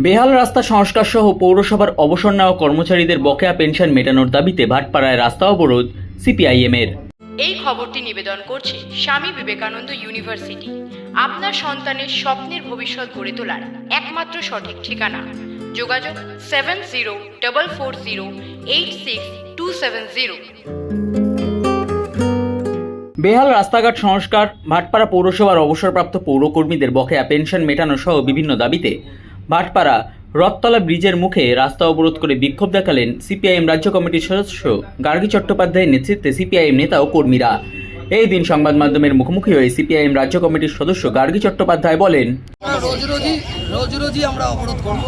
বেহাল রাস্তা সংস্কার সহ পৌরসভার অবসর নেওয়া কর্মচারীদের বকেয়া পেনশন মেটানোর দাবিতে ভাটপাড়ায় রাস্তা অবরোধ সিপিআইএম-এর। এই খবরটি নিবেদন করছে স্বামী বিবেকানন্দ ইউনিভার্সিটি, আপনার সন্তানের স্বপ্নের ভবিষ্যৎ গড়ে তোলার একমাত্র সঠিক ঠিকানা। যোগাযোগ 7044086270। বেহাল রাস্তাঘাট সংস্কার, ভাটপাড়া পৌরসভার অবসরপ্রাপ্ত পৌরকর্মীদের বকেয়া পেনশন মেটানো সহ বিভিন্ন দাবিতে ভাটপাড়া রথতলা ব্রিজের মুখে রাস্তা অবরোধ করে বিক্ষোভ দেখালেন সিপিআইএম রাজ্য কমিটির সদস্য গার্গী চট্টোপাধ্যায়ের নেতৃত্বে সিপিআইএম নেতা ও কর্মীরা। এই দিন সংবাদ মাধ্যমের মুখোমুখি হয়ে সিপিআইএম রাজ্য কমিটির সদস্য গার্গী চট্টোপাধ্যায় বলেন, রোজ রোজই আমরা অবরোধ করব,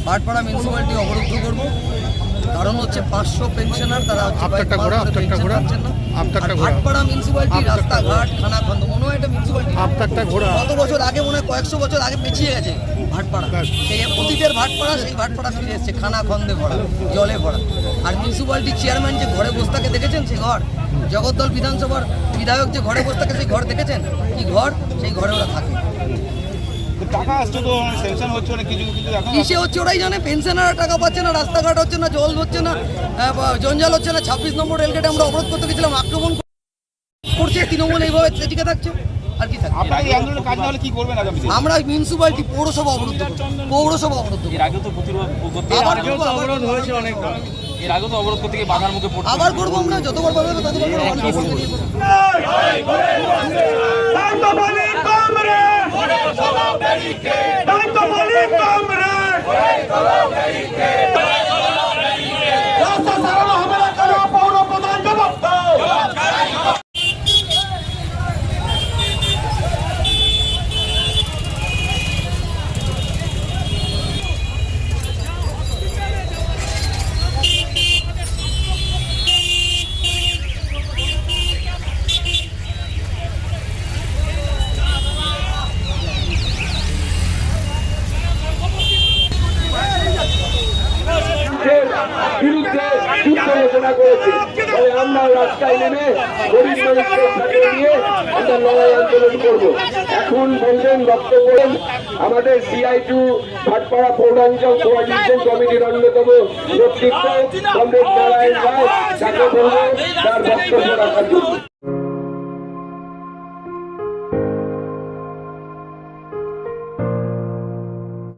ভাটপাড়া মিউনিসিপ্যালিটি অবরুদ্ধ করব। কারণ হচ্ছে 500 পেনশনার, তারা ভাটপাড়া মিউনিসিপ্যালিটি রাস্তাঘাট খানাখন্দ মনে হয় এটা মিউনিসিপ্যালিটি কত বছর আগে, মনে হয় কয়েকশো বছর আগে পেছিয়ে গেছে ভাটপাড়া। সেই অতীতের ভাটপাড়া, সেই ভাটপাড়া ফিরে এসছে খানাখন্দে ভরা, জলে ভরা। আর মিউনিসিপ্যালিটির চেয়ারম্যান যে ঘরে বসে থাকে দেখেছেন, সেই ঘর জগদ্দল বিধানসভার বিধায়ক যে ঘরে বসে থাকে সেই ঘর দেখেছেন, কি ঘর, সেই ঘরে ওরা থাকে। টাকা আসছে তো সেকশন হচ্ছে না, কিছু কিসে হচ্ছে ওরাই জানে। পেনশনাররা টাকা পাচ্ছে না, রাস্তাঘাট হচ্ছে না, জল হচ্ছে না, জঞ্জাল হচ্ছে না। 26 নম্বর রেলগেটে আমরা অবরোধ করতে গেছিলাম, আক্রমণ করছে তৃণমূল, এইভাবে টিকে থাকছে। আর কি থাকছে? আপনারা এই আন্দোলনের কাজ না হলে কি করবেন আগামী দিনে? আমরা মিউনিসিপ্যালিটি পৌরসভা অবরোধ করব, পৌরসভা অবরোধ করব। এর আগেও তো অবরোধ হয়েছে অনেক, এর আগেও তো অবরোধ করতে গিয়ে বাধার মুখে পড়তে আবার করবো আমরা, যতবার পারবো ততবার বিরুদ্ধে যুদ্ধ ঘোষণা করেছে। তবে আমরা রাস্তায় নেমে গরিব মানুষকে সাথে নিয়ে আমরা লড়াই আন্দোলন করব। এখন বললেন বক্তব্য আমাদের CI2 ভাটপাড়া পৌরাঞ্চল কোঅর্ডিনেশন কমিটির অন্যতম নেতৃত্ব কমরেড নারায়ণ রায়, তাকে বলবো তার বক্তব্য রাখার জন্য।